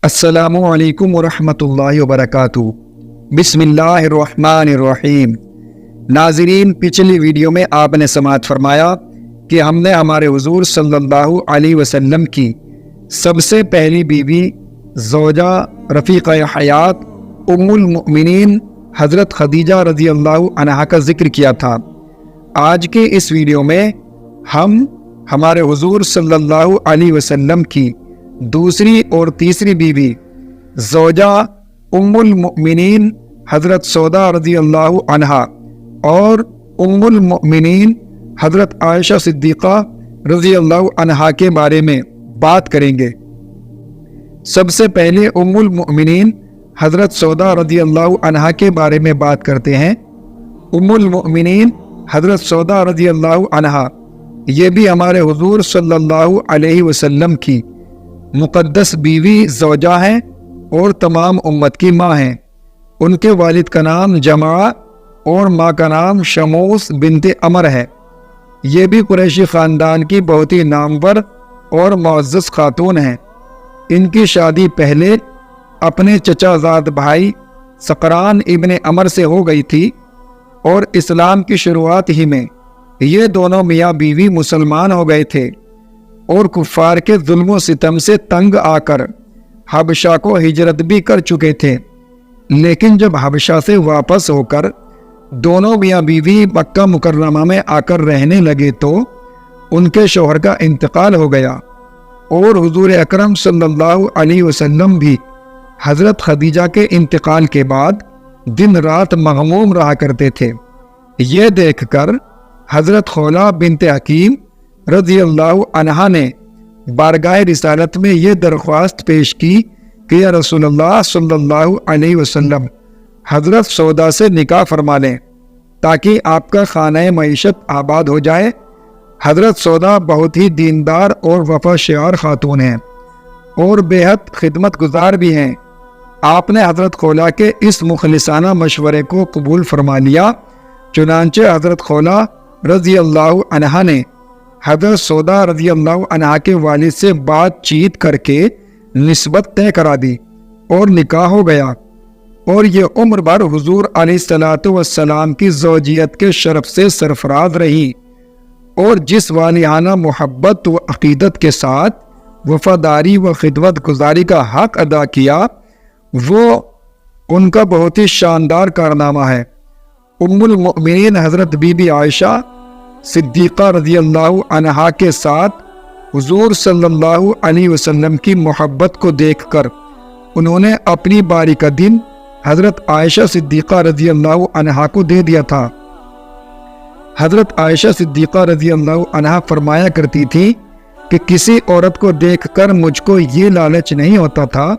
السلام علیکم ورحمۃ اللہ وبرکاتہ۔ بسم اللہ الرحمن الرحیم۔ ناظرین، پچھلی ویڈیو میں آپ نے سماعت فرمایا کہ ہم نے ہمارے حضور صلی اللہ علیہ وسلم کی سب سے پہلی بیوی زوجہ رفیقہ حیات ام المؤمنین حضرت خدیجہ رضی اللہ عنہا کا ذکر کیا تھا۔ آج کے اس ویڈیو میں ہم ہمارے حضور صلی اللہ علیہ وسلم کی دوسری اور تیسری بیوی زوجہ ام المؤمنین حضرت سودا رضی اللہ عنہا اور ام المؤمنین حضرت عائشہ صدیقہ رضی اللہ عنہا کے بارے میں بات کریں گے۔ سب سے پہلے ام المؤمنین حضرت سودا رضی اللہ عنہا کے بارے میں بات کرتے ہیں۔ ام المؤمنین حضرت سودا رضی اللہ عنہا یہ بھی ہمارے حضور صلی اللہ علیہ وسلم کی مقدس بیوی زوجہ ہیں اور تمام امت کی ماں ہیں۔ ان کے والد کا نام جمعہ اور ماں کا نام شموس بنت عمر ہے۔ یہ بھی قریشی خاندان کی بہت ہی نامور اور معزز خاتون ہیں۔ ان کی شادی پہلے اپنے چچا زاد بھائی سقران ابن عمر سے ہو گئی تھی، اور اسلام کی شروعات ہی میں یہ دونوں میاں بیوی مسلمان ہو گئے تھے اور کفار کے ظلم و ستم سے تنگ آ کر حبشہ کو ہجرت بھی کر چکے تھے۔ لیکن جب حبشہ سے واپس ہو کر دونوں میاں بیوی مکہ مکرمہ میں آ کر رہنے لگے تو ان کے شوہر کا انتقال ہو گیا، اور حضور اکرم صلی اللہ علیہ وسلم بھی حضرت خدیجہ کے انتقال کے بعد دن رات مغموم رہا کرتے تھے۔ یہ دیکھ کر حضرت خولہ بنت حکیم رضی اللہ عنہا نے بارگاہ رسالت میں یہ درخواست پیش کی کہ یا رسول اللہ صلی اللہ علیہ وسلم حضرت سودا سے نکاح فرما لیں تاکہ آپ کا خانہ معیشت آباد ہو جائے۔ حضرت سودا بہت ہی دیندار اور وفا شعار خاتون ہیں اور بے حد خدمت گزار بھی ہیں۔ آپ نے حضرت خولہ کے اس مخلصانہ مشورے کو قبول فرما لیا۔ چنانچہ حضرت خولہ رضی اللہ عنہا نے حضرت سودا رضی اللہ عنہا کے والد سے بات چیت کر کے نسبت طے کرا دی اور نکاح ہو گیا، اور یہ عمر بھر حضور علیہ الصلوۃ والسلام کی زوجیت کے شرف سے سرفراز رہی، اور جس والہانہ محبت و عقیدت کے ساتھ وفاداری و خدمت گزاری کا حق ادا کیا وہ ان کا بہت ہی شاندار کارنامہ ہے۔ ام المؤمنین حضرت بی بی عائشہ صدیقہ رضی اللہ عنہا کے ساتھ حضور صلی اللہ علیہ وسلم کی محبت کو دیکھ کر انہوں نے اپنی باری کا دن حضرت عائشہ صدیقہ رضی اللہ عنہا کو دے دیا تھا۔ حضرت عائشہ صدیقہ رضی اللہ عنہا فرمایا کرتی تھی کہ کسی عورت کو دیکھ کر مجھ کو یہ لالچ نہیں ہوتا تھا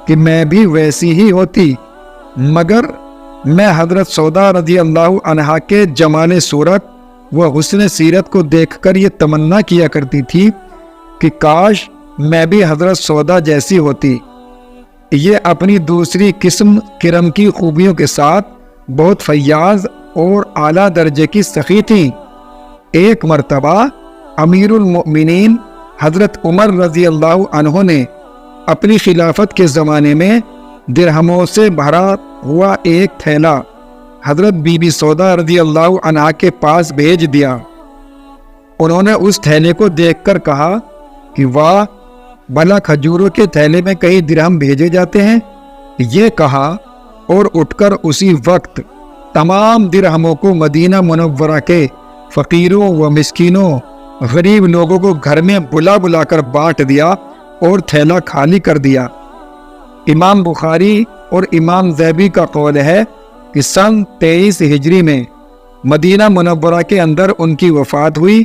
کہ میں بھی ویسی ہی ہوتی، مگر میں حضرت سودا رضی اللہ عنہا کے جمال صورت و حسن سیرت کو دیکھ کر یہ تمنا کیا کرتی تھی کہ کاش میں بھی حضرت سودا جیسی ہوتی۔ یہ اپنی دوسری قسم کرم کی خوبیوں کے ساتھ بہت فیاض اور اعلیٰ درجے کی سخی تھی۔ ایک مرتبہ امیر المؤمنین حضرت عمر رضی اللہ عنہ نے اپنی خلافت کے زمانے میں درہموں سے بھرا ہوا ایک تھیلا حضرت بی بی سودا رضی اللہ عنہا کے پاس بھیج دیا۔ انہوں نے اس تھیلے کو دیکھ کر کہا کہ واہ، بھلا کھجوروں کے تھیلے میں کئی درہم بھیجے جاتے ہیں۔ یہ کہا اور اٹھ کر اسی وقت تمام درہموں کو مدینہ منورہ کے فقیروں و مسکینوں غریب لوگوں کو گھر میں بلا بلا کر بانٹ دیا اور تھیلا خالی کر دیا۔ امام بخاری اور امام ذیبی کا قول ہے کہ سن 23 ہجری میں مدینہ منورہ کے اندر ان کی وفات ہوئی،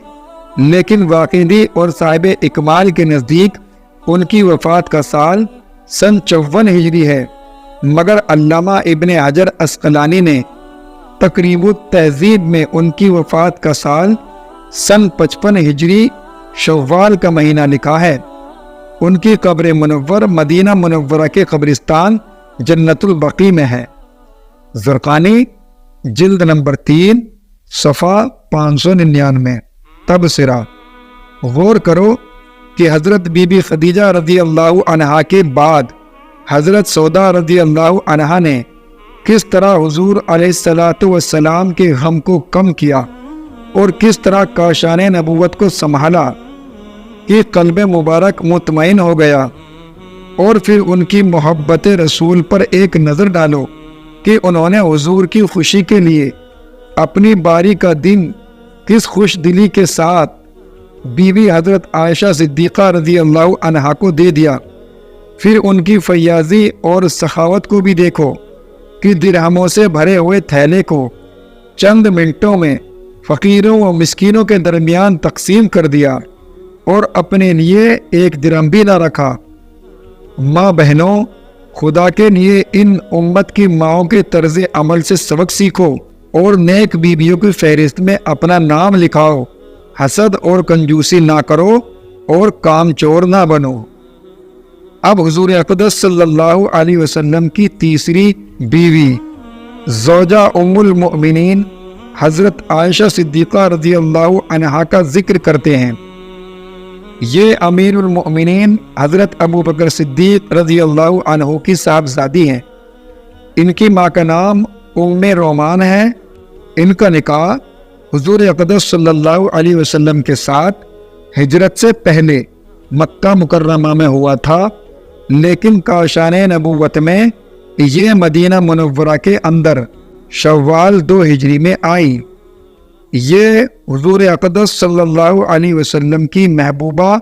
لیکن واقعی اور صاحب اکمال کے نزدیک ان کی وفات کا سال سن 54 ہجری ہے، مگر علامہ ابن حجر عسقلانی نے تقریب التہذیب میں ان کی وفات کا سال سن 55 ہجری شوال کا مہینہ لکھا ہے۔ ان کی قبر منور مدینہ منورہ کے قبرستان جنت البقیع میں ہے۔ زرقانی جلد نمبر 3 صفحہ 599 تبصرہ۔ غور کرو کہ حضرت بی بی خدیجہ رضی اللہ عنہا کے بعد حضرت سودا رضی اللہ عنہا نے کس طرح حضور علیہ السلام کے غم کو کم کیا اور کس طرح کاشان نبوت کو سنبھالا کہ قلب مبارک مطمئن ہو گیا۔ اور پھر ان کی محبت رسول پر ایک نظر ڈالو کہ انہوں نے حضور کی خوشی کے لیے اپنی باری کا دن کس خوش دلی کے ساتھ بیوی حضرت عائشہ صدیقہ رضی اللہ عنہا کو دے دیا۔ پھر ان کی فیاضی اور سخاوت کو بھی دیکھو کہ درہموں سے بھرے ہوئے تھیلے کو چند منٹوں میں فقیروں و مسکینوں کے درمیان تقسیم کر دیا اور اپنے لیے ایک درہم بھی نہ رکھا۔ ماں بہنوں، خدا کے لیے ان امت کی ماؤں کے طرز عمل سے سبق سیکھو اور نیک بیویوں کی فہرست میں اپنا نام لکھاؤ۔ حسد اور کنجوسی نہ کرو اور کام چور نہ بنو۔ اب حضور اقدس صلی اللہ علیہ وسلم کی تیسری بیوی زوجہ ام المؤمنین حضرت عائشہ صدیقہ رضی اللہ عنہا کا ذکر کرتے ہیں۔ یہ امیر المؤمنین حضرت ابو بکر صدیق رضی اللہ عنہ کی صاحبزادی ہیں۔ ان کی ماں کا نام ام رومان ہے۔ ان کا نکاح حضور اقدس صلی اللہ علیہ وسلم کے ساتھ ہجرت سے پہلے مکہ مکرمہ میں ہوا تھا، لیکن کاشان نبوت میں یہ مدینہ منورہ کے اندر شوال 2 ہجری میں آئی۔ یہ حضور اقدس صلی اللہ علیہ وسلم کی محبوبہ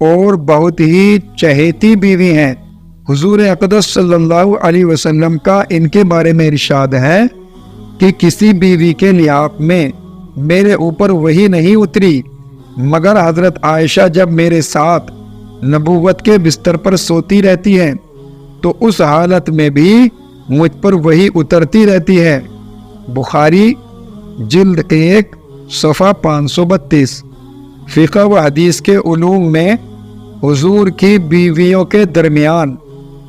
اور بہت ہی چہیتی بیوی ہیں۔ حضور اقدس صلی اللہ علیہ وسلم کا ان کے بارے میں ارشاد ہے کہ کسی بیوی کے لحاظ میں میرے اوپر وحی نہیں اتری مگر حضرت عائشہ جب میرے ساتھ نبوت کے بستر پر سوتی رہتی ہے تو اس حالت میں بھی مجھ پر وحی اترتی رہتی ہے۔ بخاری جلد 1 صفحہ 532۔ فقہ و حدیث کے علوم میں حضور کی بیویوں کے درمیان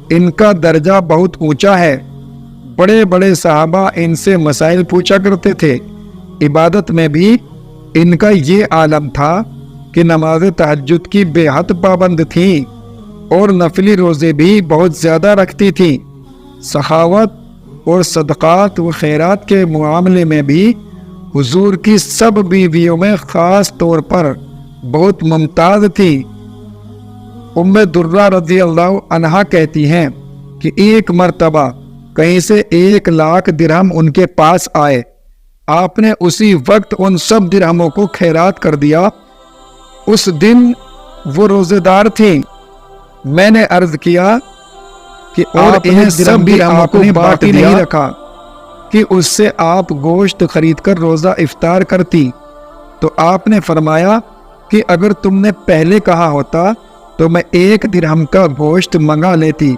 ان کا درجہ بہت اونچا ہے۔ بڑے بڑے صحابہ ان سے مسائل پوچھا کرتے تھے۔ عبادت میں بھی ان کا یہ عالم تھا کہ نماز تہجد کی بے حد پابند تھیں اور نفلی روزے بھی بہت زیادہ رکھتی تھیں۔ سخاوت اور صدقات و خیرات کے معاملے میں بھی حضور کی سب بیویوں میں خاص طور پر بہت ممتاز تھی۔ ام درہ رضی اللہ عنہا کہتی ہیں کہ ایک مرتبہ کہیں سے 1 لاکھ درہم ان کے پاس آئے۔ آپ نے اسی وقت ان سب درہموں کو خیرات کر دیا۔ اس دن وہ روزے دار تھیں۔ میں نے عرض کیا کہ اور انہیں سب درہموں کو باقی نہیں رکھا کہ اس سے آپ گوشت خرید کر روزہ افطار کرتی، تو آپ نے فرمایا کہ اگر تم نے پہلے کہا ہوتا تو میں 1 درہم کا گوشت منگا لیتی۔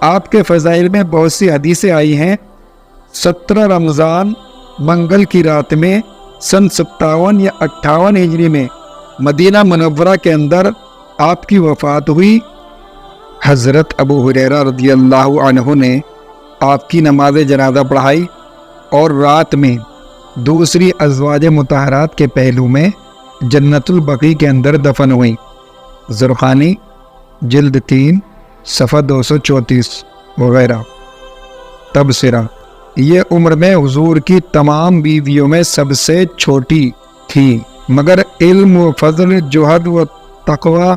آپ کے فضائل میں بہت سی حدیثیں آئی ہیں۔ 17 رمضان منگل کی رات میں سن 57 یا 58 ہجری میں مدینہ منورہ کے اندر آپ کی وفات ہوئی۔ حضرت ابو ہریرہ رضی اللہ عنہ نے آپ کی نماز جنازہ پڑھائی اور رات میں دوسری ازواج مطہرات کے پہلو میں جنت البقیع کے اندر دفن ہوئیں۔ زرخانی جلد 3 صفحہ 234 وغیرہ۔ تبصرہ: یہ عمر میں حضور کی تمام بیویوں میں سب سے چھوٹی تھی، مگر علم و فضل، جہد و تقوی،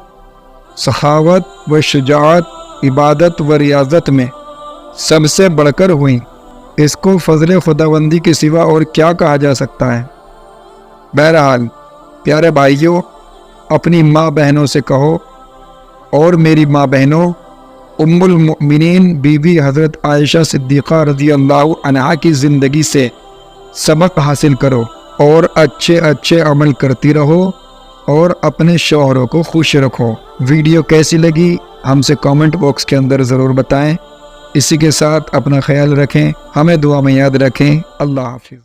سخاوت و شجاعت، عبادت و ریاضت میں سب سے بڑھ کر ہوئیں۔ اس کو فضل خداوندی کے سوا اور کیا کہا جا سکتا ہے؟ بہرحال پیارے بھائیوں، اپنی ماں بہنوں سے کہو، اور میری ماں بہنوں، ام المؤمنین بی بی حضرت عائشہ صدیقہ رضی اللہ عنہا کی زندگی سے سبق حاصل کرو اور اچھے اچھے عمل کرتی رہو اور اپنے شوہروں کو خوش رکھو۔ ویڈیو کیسی لگی ہم سے کامنٹ باکس کے اندر ضرور بتائیں۔ اسی کے ساتھ اپنا خیال رکھیں، ہمیں دعا میں یاد رکھیں۔ اللہ حافظ۔